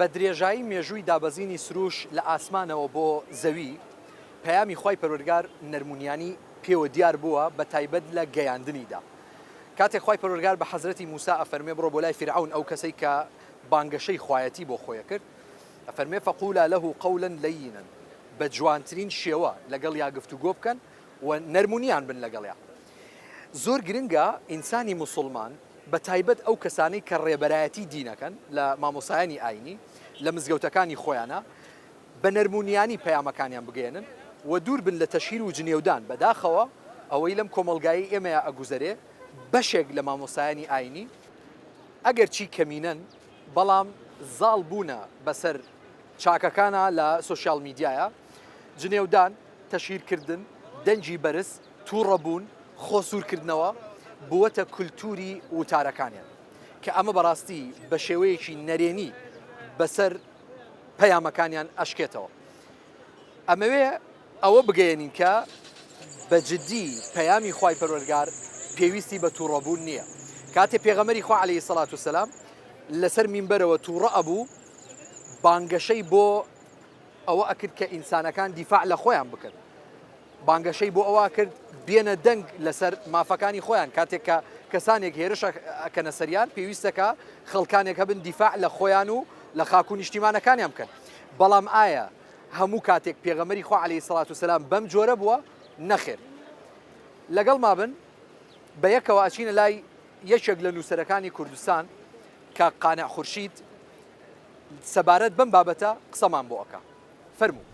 بە درێژایی مێژووی دابەزینی سروش لە ئاسمانەوە بۆ زەوی پەیامی خوای پەروەردگار نەرمونیانی پێوە دیار بووە بە تایبەت لە گەیاندنیدا. کاتێک خوای پەروەردگار بە حەزرەتی موسا ئەفەرمێ بڕۆ بۆ لای فیرعون ئەو کەسەی کە بانگەشەی خوایەتی بۆ خۆیە کرد، ئەفەرمێ فەقولا لەه قەولا لەینا، بە جوانترین شێوە لەگەڵ یا گفتوگۆ بکەن و نەرمونیان بن لەگەڵیا. زۆر گرنگە ئینسانی موسڵمان بە تایبەت ئەو کەسانەی کە ڕێبەرایەتی دینەکەن لە مامۆسایانی ئاینی لە مزگەوتەکانی خۆیانە بە نەرمونیانی پەیامەکانیان بگەێنن و دوور بن لە تەشیر و جنێودان بەداخەوە ئەوەی لەم کۆمەلگایی ئێمەیە ئەگوزەرێ بەشێک لە مامۆسایانی ئاینی ئەگەر چی کەمینەن بەڵام زاڵ بوونە بەسەر چاکەکانە لە سوۆسیال میدیایە، جنێودان، تەشیرکردن، دەنجی بەرز، تووڕەبوون، خۆسوورکردنەوە بووەتە کولتوری وتارەکانیان کە ئەمە بەڕاستی بە شێوەیەکی نەرێنی بەسەر پەیامەکانیان ئەشکێتەوە. ئەمەوێ ئەوە بگەێنین کە بە جددی پەیامی خوای پەروەردگار پێویستی بە تووڕەبوون نییە. کاتێ پێغەمبەری خوا عەلەیهی سەڵات وسەلام لەسەر مینبەرەوە تووڕە ئەبوو، بانگەشەی بۆ ئەوە ئەکرد کە ئینسانەکان دیفاع لە خۆیان بکەن، بانگەشەی بۆ ئەوە کرد بێنە دەنگ لەسەر مافەکانی خۆیان. کاتێک کە کەسانێک هێرش ئەکەنە سەریان پێویستەکە خەڵکانێک هەبن دیفاع لە خۆیان و لە خاک و نیشتیمانەکانیان بکەن. بەڵام ئایا هەموو کاتێک پێغەمبەری خوا عەلەیهی سەڵات وسەلام بەم جۆرە بووە؟ نەخێر. لەگەڵ مابن بە یەکەوە ئەچینە لای یەکێک لە نووسەرەکانی کوردستان کە قانع خورشید سەبارەت بەم بابەتە قسەمان بۆ ئەکا. فەرموو.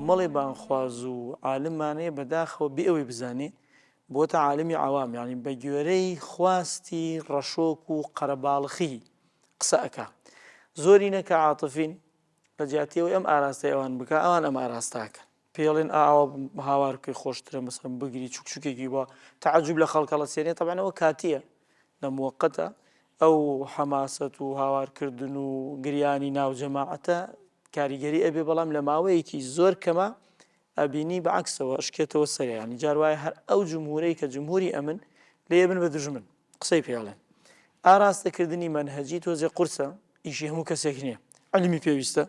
کۆمەڵی بانخواز و عالمانەیە بەداخەوە بێ ئەوەی بزانێ بۆتە عالمی عوام، یعنی بە گوێرەی خواستی ڕەشۆک و قەرەباڵخی قسە ئەکا. زۆری نەکە عاتفین لە جیاتیەوەی ئەم ئاراستەی ئەوان بکە، ئەوان ئەم ئاراستاکەن، پێڵێن ئاوە هاوار بکەی خۆشترە، مەسەڵەن بگری چوکچوکێکی بە تعجب لە خەڵکە لە سێنێ. تەبعەن ئەوە کاتیە لە موقەتە، ئەو حەماسەت و هاوارکردن و گریانی ناو جەماعەتە کاریگەری ئەبێ، بەڵام لە ماوەیەکی زۆر کەمە ئەبینی بەعکسەوە ئەشکێتەوە سەرێ. ینی جار وایە هەر ئەو جمهورەی کە جمهوری ئەمن لێ بن بە دژمن قسەی پێڵێن. ئاراستەکردنی مەنهەجی تۆزێ قورسە، ئیشی هەموو کەسێک نییە، علمی پێویستە،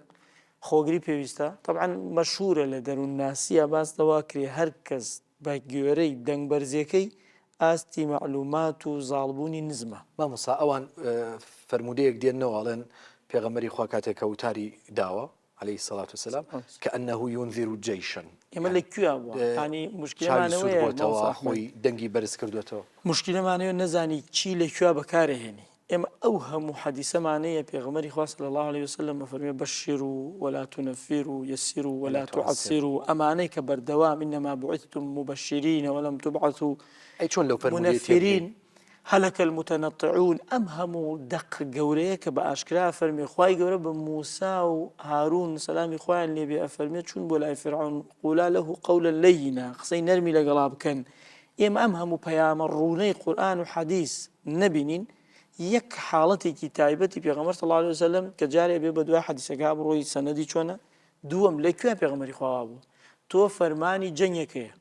خۆگری پێویستە. طبعاً مەشهورە لە دەروون ناسیە باس دەوا کرێ هەر کەس بە گوێرەی دەنگ بەرزەکەی ئاستی معلومات و زاڵبوونی نزمە. مامۆستا ئەوان فەرمودەیەک دێنەوەڵێن پێغەمبەری خوا کاتێک کە وتاری داوە عەلەیهی سەڵات وسەلام کەئەنەهو یونذیرو جەیشن، ئێمە لەکوێ بووە؟ ینی موشکیلەمانەوەیە خۆی دەنگی بەرز کردوێتەوە. موشکیلەمانەوە نەزانی چی لەکوێ بەکارهێنی. ئێمە ئەو هەموو حەدیسەمانەیە پێغەمبەری خوا صلی الله علیه وسلم فەرمێ بەشیروا ولا تنفروا یسروا ولا تعسروا، ئەمانەی کە بەردەوام ئینەما بوعثتم مبشرین ولم تبعثوا ئەی چۆن لەو منفرین هەلەکە المتنطعون. ئەم هەموو دەق گەورەیە کە بە ئاشکرا فەرمێ خوای گەورە بە موسا و هارون سەلامی خوایان لێبێ ئەفەرمێ چون بۆ لای فیرعون قولا له قولا لینا، قسەی نەرمی لەگەڵا بکەن. ئێمە ئەم هەموو پەیامە ڕوونەی قورئان و حەدیث نەبینین. یەک حاڵەتێکی تایبەتی پێغەمبەر صلی الله علیه وسلم کە جارێ بێ بە دوای حەدیثەکە بڕۆی سەنەدی چۆنە، دووەم لەکوێ پێغەمبەری خوا بوو؟ تۆ فەرمانی جەنگێکەیە،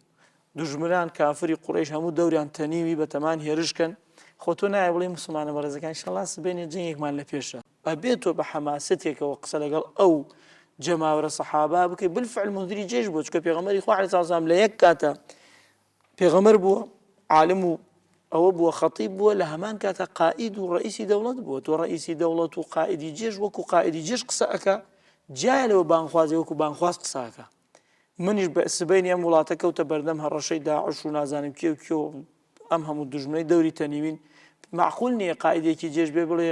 دوژمنان کافری قوڕیش هەموو دەوریان تەنیوی بە تەمان هێرشکەن، خۆ تۆ نایە بڵێ موسڵمانە بەڕێزەکان ئینشەڵڵا سبەینێ جەنگێکمان لە پێشە، ئەبێت تۆ بە حەماسەتێکەوە قسە لەگەڵ ئەو جەماوەرە سەحابا بکەی. بالفعل مندری جێش بووە، چونکە پێغەمبەری خوا عەلەیهی سەڵام لە یەک کاتە پێغەمبەر بووە، عالم و ئەوە بووە خەتیب بووە، لە هەمان کاتە قائید و ڕئیسی دەوڵەت بووە. تۆ ڕئیسی دەوڵەت و قائیدی جێش وەکو قائیدی جێش قسە ئەکا، جایە لەوە بانخوازی وەکو بانخواز قسە ئەکا. منیش بە سبەینی ئەم وڵاتە کەوتە بەردەم هەڕەشەی داعش و نازانم کێ و کێ و ئەم هەموو دوژمنەی دەوری تەنیوین. معقول نییە قائیدێکی جێش بێ بڵێ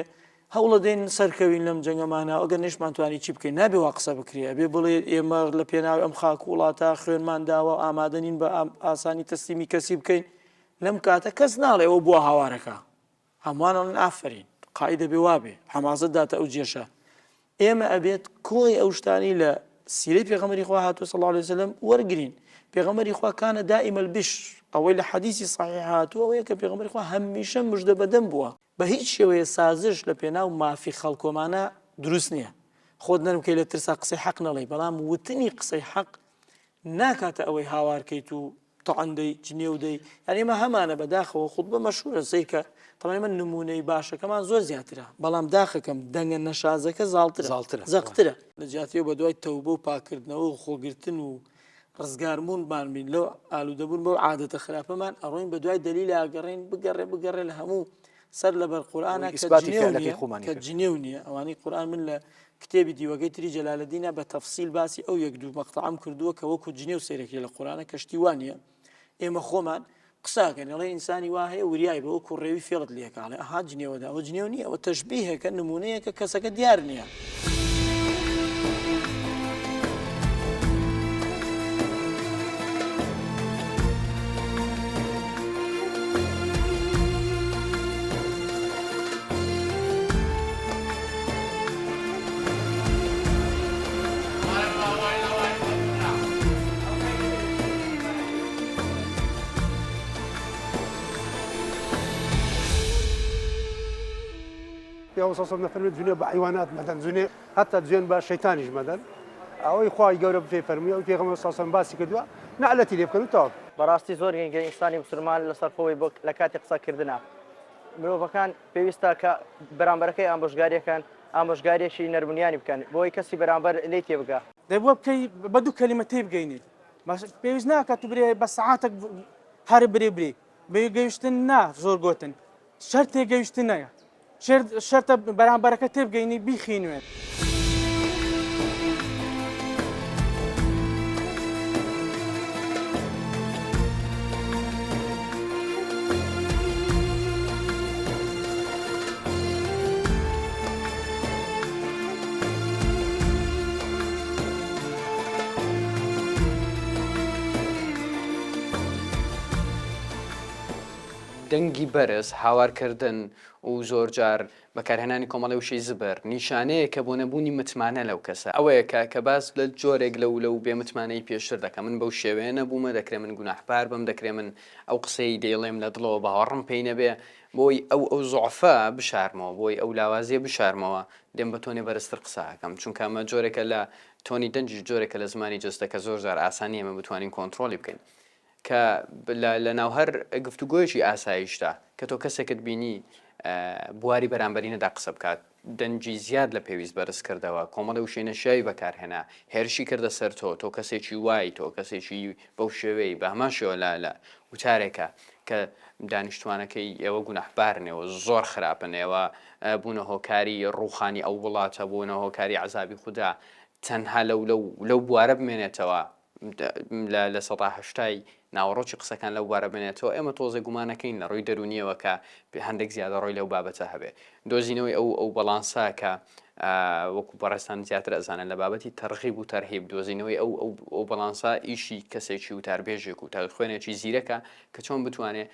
هەوڵە دێن سەرکەوین لەم جەنگەمانە، ئەگەر نێشمان توانی چی بکەین، نابێ وا قسە بکرێ، ئەبێ بڵێ ئێمە لە پێناوی ئەم خاک و وڵاتە خوێنمان داوە ئامادەنین بە ئاسانی تەسلیمی کەسی بکەین. لەم کاتە کەس ناڵێ ئەوە بووە هاوارەکە، هەمووان ئافرین قاعدە بێ وابێ حەماسە داتە ئەو جێشە ئێمە ئەبێت کۆی ئەو شتانی لە سیرەی پێغەمبەری خوا هاتووە صلی الله عليه وسلم وەرگرین پێغەمبەری خوا کانە دائیم البشر ئەوەی لە حەدیثی صحیح هاتووە ئەوەیە کە پێغەمبەری خوا هەمیشە مژدە بەدەم بووە بە هیچ شێوەیە سازش لە پێناو مافی خەڵکۆمانە دروست نییە خۆت نەرمکەی لە ترسا قسەی حەق نەڵێ بەڵام وتنی قسەی حەق ناکاتە ئەوەی هاوارکەیت و تەعەندەی جنێودەی یعنی ئێمە هەمانە بەداخەوە خوتبە مەشهورە سەیکە تەمەنی من نمونەی باشەکەمان زۆر زیاترە بەڵام داخەکەم دەنگە نەشازەکە زاڵترە زەقترە لە جیاتیەوە بە دوای تەوبە و پاکردنەوە و خۆگرتن و ڕزگاربوونمان بین لەو ئالوودەبوون بەو عادەتە خراپەمان ئەڕۆین بە دوای دەلیل ئاگەڕین بگەڕێ لە هەموو سەر لەبەر قورئانە کە جنێو نییە ئەوانەی قورئان من لە کتێبی دیوەگەی تری جەلالەدینە بە تەفسیل باسی ئەو یەک دوو مەقتەعەم کردووە کە وەکو جنێو سەیرەکێ لە قورئانە کەشتی وانە ئێمە خۆمان قساکەن ئەڵێ ئینسانی وا هەیە وریای بە وەکو ڕێوی فێڵت لێکاڵێ ئەها جنێوەدا ئەوە جنێو نییە ئەوە تەشبیهەکە نمونەیەکە کەسەکە دیار نییە في وصلنا نفرمي الدنيا بحيوانات مثلا دنيا حتى الجن بشيطاني مثلا او يخوي يقرب في فرمي او في غمر صلصه باسي كدوا نعلتي لي بكنو توك بەڕاستی زۆر گەنگە ئینسانی مسلمان لەسەر خۆی بۆ لە کاتی قسەکردنا مرۆڤەکان پێویستە کە بەرامبەرەکەی ئامۆژگاریەکی نەرمونیانی بکەن بۆی کەسی بەرامبەر لێی تێبگا دەبووە بکەی بە دوو کەلیمە تێبگەینیت پێویست ناکات و برێ بە سەعاتێک هەر برێ بێگەیشتن نا زۆر گۆتن شەر تێگەیشتن نەیە شەرتە بەرامبەرەکە تێبگەینی بیخینوێن دەنگی بەرز هاوارکردن و زۆر جار بەکارهێنانی کۆمەڵی وشەی زبر نیشانەیە کە بۆ نەبوونی متمانە لەو کەسە ئەوەیە کە باس لە جۆرێک لەو بێمتمانەی پێشتر دەکەم من بەو شێوەیە نەبوومە دەکرێت من گوناحبار بم دەکرێت من ئەو قسەی دەیڵێم لە دڵەوە باوەڕم پێی نەبێ بۆی ئەو زوعفە بشارمەوە بۆی ئەو لاوازیە بشارمەوە دێم بە تۆنێ بەرزتر قساکەم چونکە ئەمە جۆرێکە لە تۆنی دەنجی جۆرێکە لە زمانی جستەکە زۆر جار ئاسانی ئێمە بتوانین کۆنتترۆلی بکەین کە لە ناو هەر گفتوگۆیەکی ئاسایشدا کە تۆ کەسێکت بینی بواری بەرامبەری نەدا قسە بکات دەنجی زیاد لە پێویست بەرز کردەوە کۆمەڵە وشەی نەشیاوی بەکارهێنا هێرشی کردە سەر تۆ کەسێکی وای تۆ کەسێکی بەو شێوەی بە هەمان شێوە لە وتارێکە کە دانیشتوانەکەی ئێوە گوناحبارنەوە زۆر خراپنەوە بوونە هۆکاری ڕووخانی ئەو وڵاتە بوونە هۆکاری عەزابی خوددا تەنها لەو بوارە بمێنێتەوە لە ١٨ ناوەڕۆکی قسەکان لەو بارە بنێتەوە ئێمە تۆزە گومانەکەین لە ڕووی دەرونیەوە کە هەندێک زیادە ڕۆی لەو بابەتە هەبێ دۆزینەوەی ئەو بەڵانسا کە وەکو بەڕێستان زیاتر ئەزانن لە بابەتی تەرغیب و تەرهیب دۆزینەوەی ئەو بەڵانسا ئیشی کەسێکی و تاربێژێک و تا خوێنێکی زیرەکە کە چۆن بتوانێت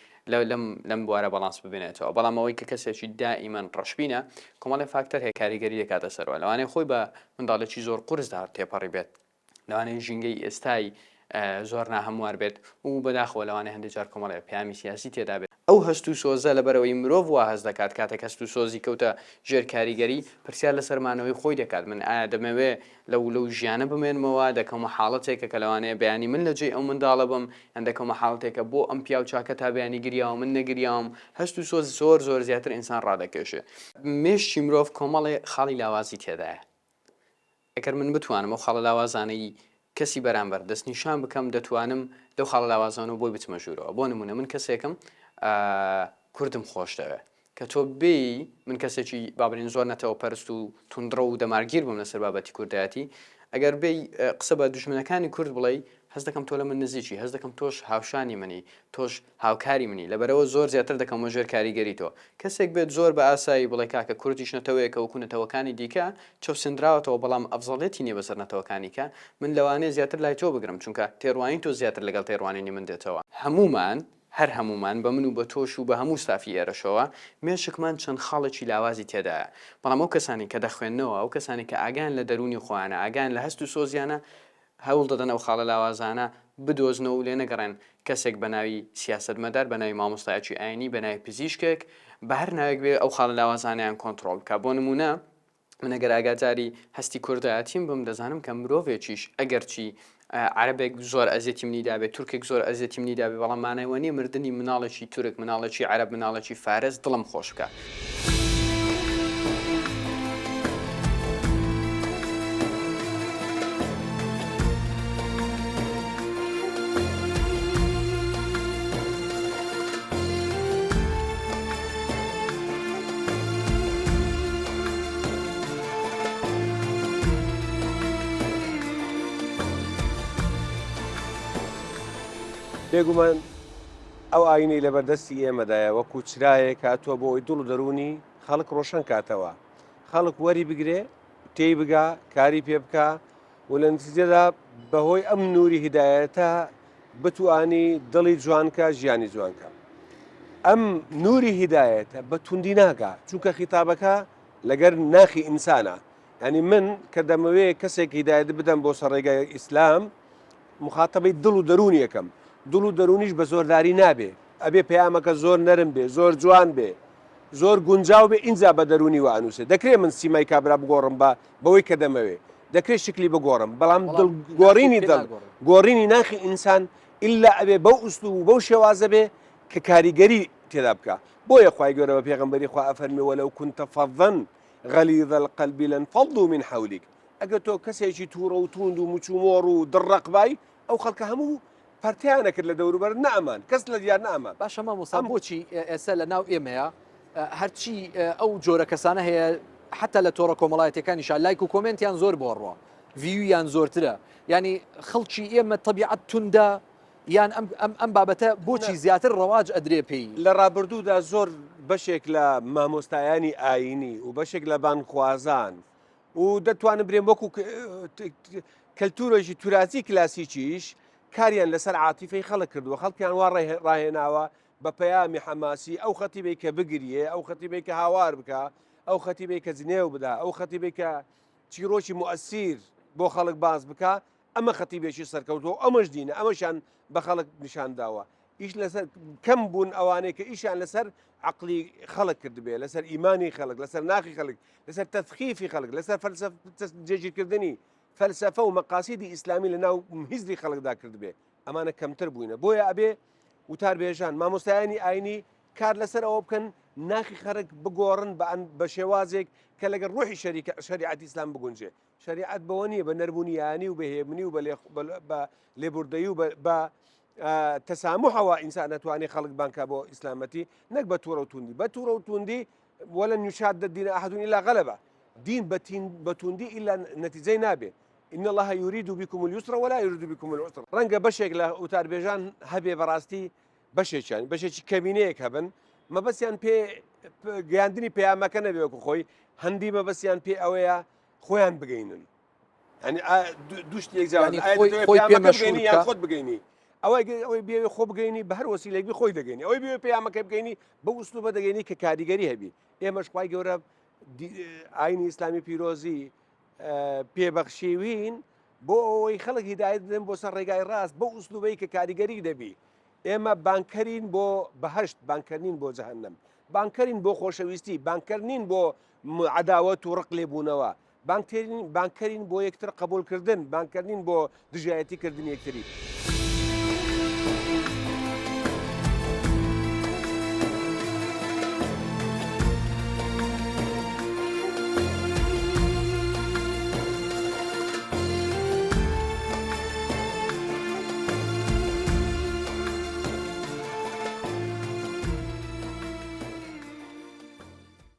لەم بوارە بەڵانس ببێنێتەوە بەڵام ئەوەی کە کەسێکی دائیمەن ڕەشبینە کۆمەڵی فاکتەر هەیە کاریگەری دەکاتە سەرەوە لەوانەیە خۆی بە منداڵێکی زۆر قورسدا تێپەڕی بێت لەوانەیە ژینگەی ئێستای زۆر ناهەموار بێت و بەداخەوە لەوانەیە هەندێک جار کۆمەڵی پیامی سیاسی تێدا بێت ئەو هەست و سۆزە لەبەرەوەی مرۆڤ وا هەست دەکات کاتێک هەست و سۆزی کەوتە ژێر کاریگەری پرسیار لە سەرمانەوەی خۆی دەکات من ئایا دەمەوێ لەو ژیانە بمێنمەوە دەکەمە حاڵەتێکە کە لەوانەیە بەیانی من لەجێ ئەو منداڵە بم یان دەکەمە حاڵەتێکە بۆ ئەم پیا و چاکە تا بەیانی گریاوە من نەگریاوم هەست و سۆز زۆر زیاتر ئینسان ڕادەکێشێ مێشتی مرۆڤ کۆمەڵی خاڵی لاوازی تێدایە ئەگەر من بتوانم ئەو خاڵە لاوازانەی کەسی بەرامبەر دەستنیشان بکەم دەتوانم لەو خاڵە لاوازانەوە بۆی بچمە ژوورەوە بۆ نمونە من کەسێکم کوردم خۆش دەوێت کە تۆ بێی من کەسێکی بابرین زۆر نەتەوە پەرست و توندڕە و دەمارگیر بووم لەسەر بابەتی کوردایەتی ئەگەر بێی قسە بە دوژمنەکانی کورد بڵێ هەست دەکەم تۆ لە من نزیکی هەست دەکەم تۆش هاوشانی منی تۆش هاوکاری منی لەبەرەوە زۆر زیاتر دەکەم ژێر کاریگەری تۆ کەسێک بێت زۆر بە ئاسایی بڵێ کاکە کوردیش نەتەوەیەکە وەکو نەتەوەکانی دیکە چەوسندراوەتەوە بەڵام ئەفزەڵێتی نییە بەسەر نەتەوەکانیکە من لەوانەیە زیاتر لای تۆ بگرم چونکە تێڕوانی تۆ زیاتر لەگەڵ تێڕوانینی من دێتەوە هەر هەمومان بە من و بە تۆش و بە هەموو ستافی ئێرەشەوە مێشکمان چەند خاڵێکی لاوازی تێدایە بەڵام ئەو کەسانی کە دەخوێننەوە ئەو کەسانی کە ئاگان لە دەرونی خۆیانە ئاگان لە هەست و سۆزیانە هەوڵ دەدەن ئەو خاڵە لاوازانە بدۆزنەوە و لێ نەگەڕێن کەسێک بە ناوی سیاسەتمەدار بە ناوی مامۆستایەکی ئاینی بە ناوی پزیشکێک بە هەر ناوێک بێ ئەو خاڵە لاوازانیان کۆنتترۆل بکە بۆ نمونە من ئەگەر ئاگاداری هەستی کوردایەتیم بم دەزانم کە مرۆڤێکیش ئەگەرچی عربێک زۆر ئەزیەتی منی دابێت تورکێک زۆر ئەزیەتی منی دابێت بەڵام مانایوەنی مردنی مناڵێکی تورک مناڵێکی عرب مناڵێکی فارس دڵم خۆش بکە. بێگومان ئەو ئاینەی لەبەردەستی ئێمەدایە وەکو چرایە کاتووە بۆ ئەوی دڵ و دەرونی خەڵک ڕۆشن کاتەوە خەڵک وەری بگرێ تێی بگا کاری پێ بکە و لە نتیجەدا بەهۆی ئەم نووری هیدایەتە بتوانی دڵی جوانکە ژیانی جوانکە. ئەم نووری هیدایەتە بە توندی ناگا چونکە خیتابەکە لەگەر ناخی ئینسانە ینی من کە دەمەوێ کەسێک هیدایەت بدەم بۆ سەرڕێگای ئیسلام مخاتەبەی دڵ و دەرونی یەکەم دڵ و دەرونیش بە زۆرداری نابێ ئەبێ پەیامەکە زۆر نەرم بێ زۆر جوان بێ زۆر گونجاو بێ ئینجا بە دەرونی و ئانووسێ دەکرێت من سیمای کابرا بگۆڕم بە بەوەی کە دەمەوێ دەکرێت شکلی بگۆڕم بەڵام گۆڕینی دڵ گۆڕینی ناخی ئینسان ئللا ئەبێ بەو ئوسلوب و بەو شێوازە بێ کە کاریگەری تێدا بکە بۆیە خوای گەورە بە پێغەمبەری خوا ئەفەرمێ وەلەو کونتە فەظەن غەلیظ القەلب لانفەضوا من حەولک ئەگەر تۆ کەسێکی تووڕە و توند و موچومۆڕ و دڕەقبای ئەو خەڵکە هەموو پەرتیانە کرد لە دەوروبەر نەئەمان کەس لە دیار نەئەمان باشە مامۆستا بۆچی ئێستا لە ناو ئێمەیە هەرچی ئەو جۆرە کەسانە هەیە حتا لە تۆڕە کۆمەڵایەتەکانیشان لایک و کۆمنتیان زۆر بۆڕوە ڤیویان زۆرترە ینی خەڵکی ئێمە تەبیعەت توندە یان ئەم بابەتە بۆچی زیاتر ڕەواج ئەدرێ پێی لە ڕابردوودا زۆر بەشێک لە مامۆستایانی ئاینی و بەشێک لە بانخوازان و دەتوانم برێم وەکو کەلتورۆژی توراسی کلاسیکیش کاریان لەسەر عاتیفەی خەڵک کردووە خەڵکیان وا ڕاهێناوە بە پەیامی حەماسی ئەو خەتیبەی کە بگریێ ئەو خەتیبەی کە هاوار بکە ئەو خەتیبەی کە جنێو بدا ئەو خەتیبەی کە چیرۆکی موەسیر بۆ خەڵک باز بکە ئەمە خەتیبێکی سەرکەوتەوە ئەمەش دینە ئەمەشان بە خەڵک نیشان داوە ئیش لەسەر کەم بوون ئەوانەیە کە ئیشیان لەسەر عقلی خەڵک کردبێ لەسەر ئیمانی خەڵک لەسەر ناخی خەڵک لەسەر تەسخیفی خەڵک لەسەر جێگیرکردنی فەلسەفە و مەقاسیدی ئیسلامی لە ناو هیزری خەڵکدا کردبێ ئەمانە کەمتر بووینە بۆیە ئەبێ وتار بێژان مامۆستایانی ئاینی کار لەسەر ئەوە بکەن ناخی خەرک بگۆڕن بە شێوازێک کە لەگەر ڕۆحی شریعەتی ئیسلام بگونجێ شریعەت بەوە نییە بە نەربوونیانی و بەهێمنی و بە لێبوردەیی و بە تەسامحەوە ئینسان نەتوانێت خەڵک بانکە بۆ ئیسلامەتی نەک بە تووڕە و توندی بە تووڕە و توندی وەلەن یوشاد الدین ئەحەد إلا غەلەبە دین بە توندی ئیلا نەتیجەی نابێ إن الله يريد بكم اليسر ولا يريد بكم العسر ڕەنگە بەشێک لە وتاربێژان هەبێ بەڕاستی بەشێکیان بەشێکی کەمینەیەک هەبن مەبەستیان پێ گەیاندنی پەیامەکە نەبێ وەکو خۆی هەندی مەبەستیان پێ ئەوەیە خۆیان بگەینن ینی دوو شتێک یان خۆت بگەینی ئەوەی بێوێ خۆ بگەینی بە هەر وەسیلەیەکی خۆی دەگەینی ئەوەی بێوێ پەیامەکە بگەینی بە ئوسلوبە دەگەینی کە کاریگەری هەبی ئێمەش خوای گەورە ئاینی ئیسلامی پیرۆزی پێبەخشیوین بۆ ئەوەی خەڵک هیدایەت بدەن بۆ سەر ڕێگای ڕاست بە ئوسلوبەی کە کاریگەری دەبی ئێمە بانکەرین بۆ بەهەشت بانکەرنین بۆ جەهەنەم بانکەرین بۆ خۆشەویستی بانکەرنین بۆ عەداوەت و ڕق لێبوونەوە بانکەرین بۆ یەکتر قبولکردن بانکەرنین بۆ دژایەتیکردن یەکتری